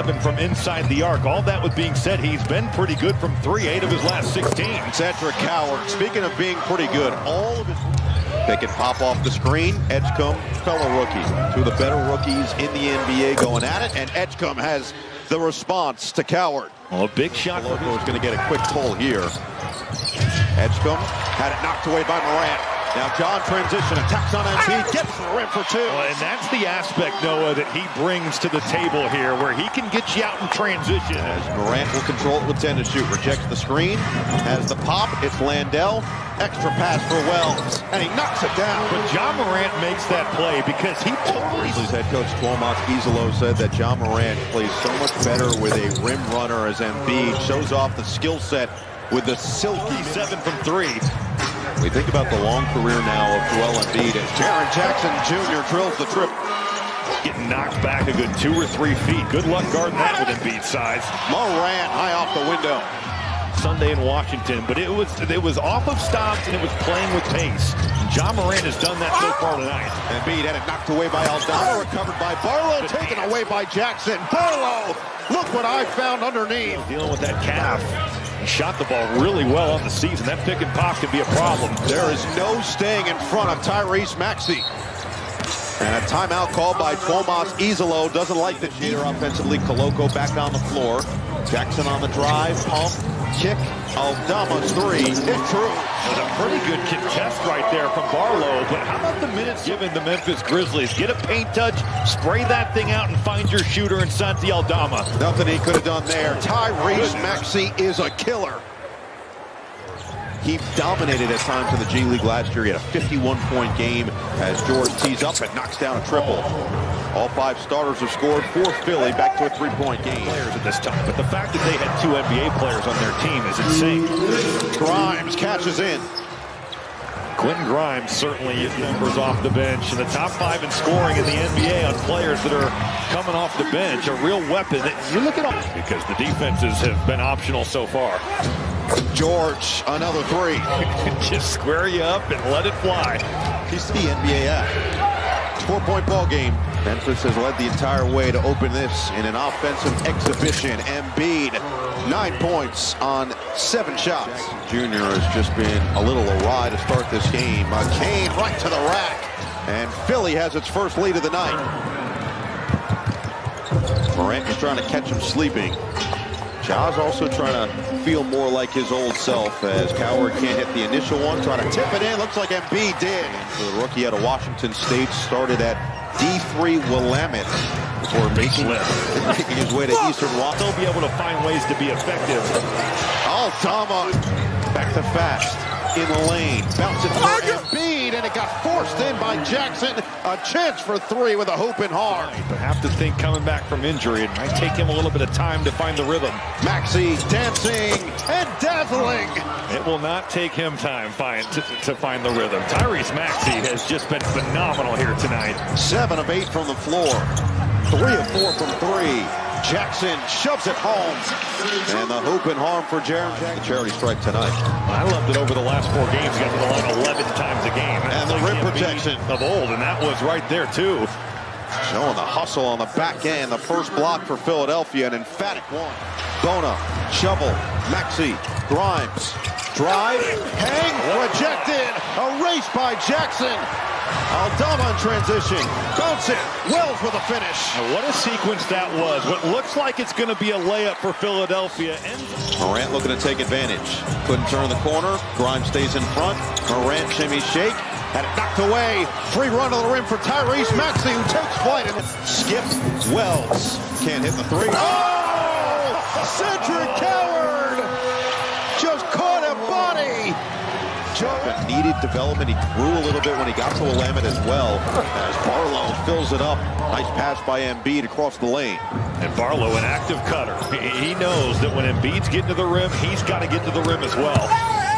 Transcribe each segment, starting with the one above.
7 from inside the arc. All that with being said, he's been pretty good from 3, 8 of his last 16. Cedric Coward, speaking of being pretty good, all of his... They can pop off the screen. Edgecombe, fellow rookie. Two of the better rookies in the NBA going at it, and Edgecombe has the response to Coward. Well, a big shot. Loco is going to get a quick pull here. Edgecombe had it knocked away by Morant. Now John transition, attacks on Embiid, gets the rim for 2. Well, and that's the aspect, Noah, that he brings to the table here, where he can get you out in transition. As Morant will control it with 10 to shoot, rejects the screen, has the pop, it's Landell, extra pass for Wells, and he knocks it down. But Ja Morant makes that play because he totally... Grizzlies head coach Tyrese said that Ja Morant plays so much better with a rim runner as Embiid shows off the skill set with the silky 7 from 3. We think about the long career now of Joel Embiid as Jaren Jackson Jr. drills the triple. Getting knocked back a good 2 or 3 feet. Good luck guarding that with Embiid's size. Morant high off the window. Sunday in Washington, but it was off of stops and it was playing with pace. Ja Morant has done that so far tonight. Embiid had it knocked away by Aldama, recovered by Barlow, taken away by Jackson. Barlow, look what I found underneath. Dealing with that calf. He shot the ball really well on the season. That pick and pop could be a problem. There is no staying in front of Tyrese Maxey. And a timeout called by Tyrese Edgecombe. Doesn't like the cheater offensively. Koloko back on the floor. Jackson on the drive, pump, kick. Aldama's 3. It's true. It was a pretty good contest right there from Barlow. But how about the minutes given the Memphis Grizzlies? Get a paint touch, spray that thing out, and find your shooter in Santi Aldama. Nothing he could have done there. Tyrese Maxey is a killer. He dominated at times in the G League last year. He had a 51-point game as George tees up and knocks down a triple. All 5 starters have scored for Philly, back to a 3-point game. Players at this time, but the fact that they had 2 NBA players on their team is insane. Grimes catches in. Quentin Grimes certainly his numbers off the bench, and the top 5 in scoring in the NBA on players that are coming off the bench. A real weapon. You look at all because the defenses have been optional so far. George, another 3. Just square you up and let it fly. He's the NBA act. 4-point ball game. Memphis has led the entire way to open this in an offensive exhibition. Embiid, 9 points on 7 shots. Jackson Jr. has just been a little awry to start this game. Kane right to the rack. And Philly has its first lead of the night. Morant is trying to catch him sleeping. Ja's also trying to feel more like his old self as Coward can't hit the initial one. Trying to tip it in. Looks like Embiid did. So the rookie out of Washington State started at D3 Willamette before making his way to Eastern Washington. They'll be able to find ways to be effective. Aldama back to fast in the lane. Bounce it for Embiid, and it got forced in by Jackson. A chance for 3 with a hoop and hard. But have to think coming back from injury, it might take him a little bit of time to find the rhythm. Maxey dancing and dazzling. It will not take him time to find the rhythm. Tyrese Maxey has just been phenomenal here tonight. 7 of 8 from the floor. 3 of 4 from 3. Jackson shoves it home. And the hoop and harm for Jaren Jackson. The charity strike tonight. I loved it over the last 4 games. He got to the line 11 times a game. And the rim protection of old, and that was right there too. Showing the hustle on the back end. The first block for Philadelphia, an emphatic one. Bona, shovel, Maxey, Grimes, drive, hang, rejected. A race by Jackson. Aldama in transition, bounce it, Wells with a finish. What a sequence that was. What looks like it's going to be a layup for Philadelphia. Morant looking to take advantage. Couldn't turn the corner. Grimes stays in front. Morant shimmy shake. Had it knocked away. Free run to the rim for Tyrese Maxey, who takes flight and skip. Wells can't hit the 3. Oh! Cedric Coward just caught a body. Needed development. He grew a little bit when he got to Willamette as well. As Barlow fills it up. Nice pass by Embiid across the lane. And Barlow, an active cutter. He knows that when Embiid's getting to the rim, he's got to get to the rim as well.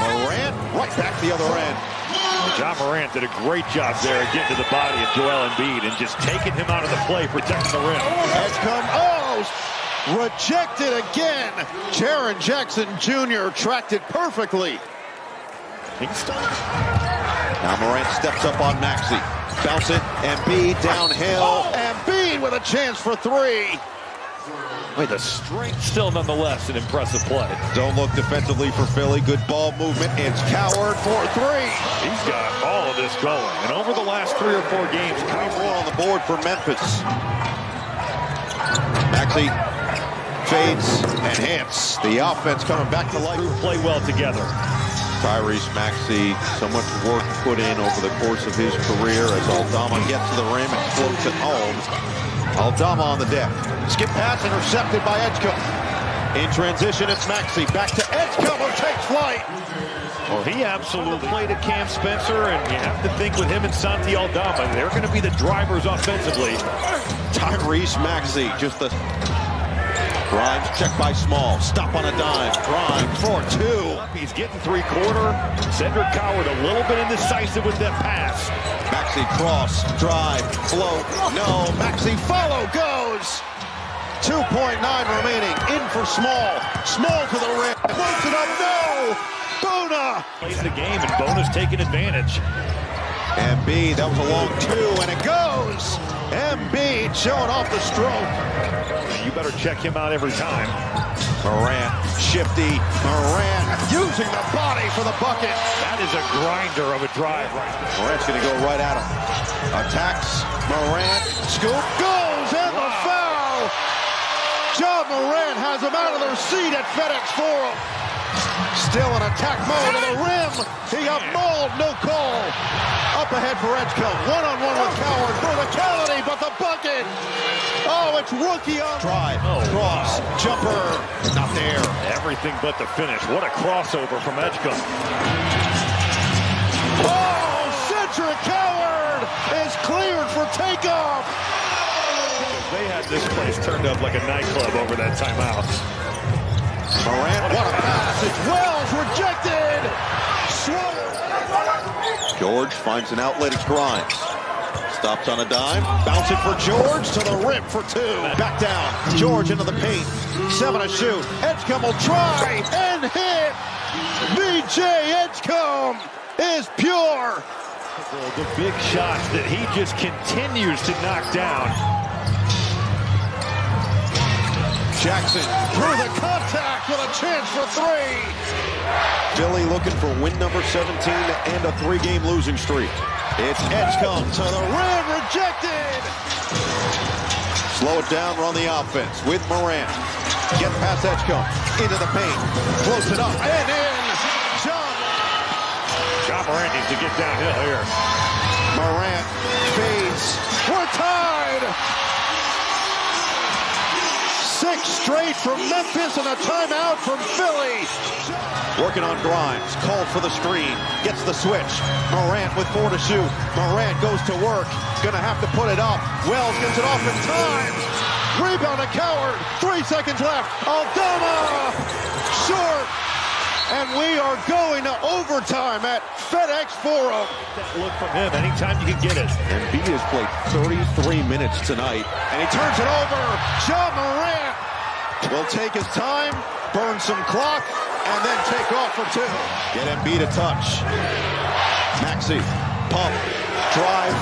Morant right back the other end. Ja Morant did a great job there getting to the body of Joel Embiid and just taking him out of the play, protecting the rim. Rejected again. Jaren Jackson Jr. tracked it perfectly. Now Morant steps up on Maxey. Bounce it. Embiid downhill. Embiid with a chance for 3. Wait, the strength still nonetheless an impressive play. Don't look defensively for Philly. Good ball movement. It's Coward for three. He's got all of this going. And over the last 3 or 4 games, More on the board for Memphis. Maxey fades and hits. The offense coming back to life. play well together. Tyrese Maxey, so much work put in over the course of his career as Aldama gets to the rim and floats it home. Aldama on the deck. Skip pass intercepted by Edgecombe. In transition, it's Maxey. Back to Edgecombe, who takes flight. Well, he absolutely played at Cam Spencer, and you have to think with him and Santi Aldama, they're going to be the drivers offensively. Tyrese Maxey, just the Grimes checked by Small. Stop on a dime. Grimes for 2. He's getting 3-quarter. Cedric Coward a little bit indecisive with that pass. Maxey cross, drive, float. No, Maxey follow goes. 2.9 remaining. In for Small. Small to the rim. Floats it up. No. Bona Plays the game, and Bona's taking advantage. Embiid, that was a long 2, and it goes. Embiid showing off the stroke. You better check him out every time. Morant, shifty. Morant using the body for the bucket. That is a grinder of a drive right there. Morant's going to go right at him. Attacks. Morant. Scoop goes, and the foul. Ja Morant has him out of their seat at FedEx Forum. Still in attack mode to the rim. He got mauled, no call. Up ahead for Edgecombe. One-on-one with Coward for the Cavity, but the bucket. Oh, it's rookie on drive. Cross, jumper, not there. Everything but the finish. What a crossover from Edgecombe. Oh, Cedric Coward is cleared for takeoff. They had this place turned up like a nightclub over that timeout. Morant, what a pass. It's Wells rejected. George finds an outlet. It's Grimes. Stops on a dime. Bounce it for George to the rim for 2. Back down. George into the paint. 7 to shoot. Edgecombe will try and hit. VJ Edgecombe is pure. The big shots that he just continues to knock down. Jackson through the contact with a chance for 3. Philly looking for win number 17 to end a 3-game losing streak. It's Edgecombe to the rim, rejected. Slow it down, run the offense with Morant. Get past Edgecombe, into the paint, floats it up and in. Ja Morant needs to get downhill here. Morant fades. We're tied. 6 straight from Memphis and a timeout from Philly. Working on Grimes, called for the screen, gets the switch. Morant with 4 to shoot. Morant goes to work, gonna have to put it up. Wells gets it off in time. Rebound to Coward, 3 seconds left. Aldama, short. And we are going to overtime at FedEx Forum. That look from him anytime you can get it. Embiid has played 33 minutes tonight, and he turns it over. Ja Morant will take his time, burn some clock, and then take off for 2. Get Embiid a touch. Maxey, pump, drive,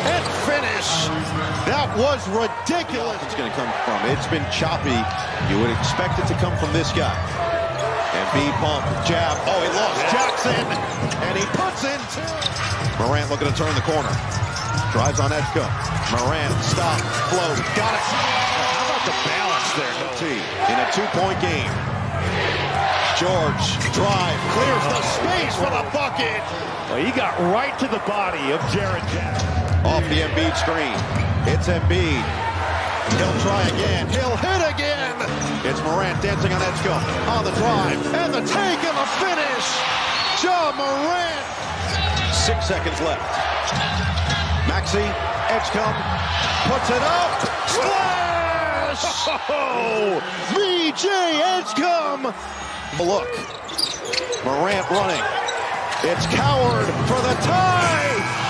and finish. That was ridiculous. It's going to come from. It's been choppy. You would expect it to come from this guy. Embiid pump, jab. Oh, he lost Jackson, and he puts in 2. Morant looking to turn the corner. Drives on Edgecombe. Morant, stop, float, got it. How about the balance there? In a 2-point game. George, drive, clears the space for the bucket. Well, he got right to the body of Jared Jackson. Off the Embiid screen. It's Embiid. He'll try again. He'll hit again. It's Morant dancing on Edgecombe. On the drive. And the take and the finish. Ja Morant. 6 seconds left. Maxey, Edgecombe, puts it up. Splash! Oh, VJ Edgecombe. Look. Morant running. It's Coward for the tie.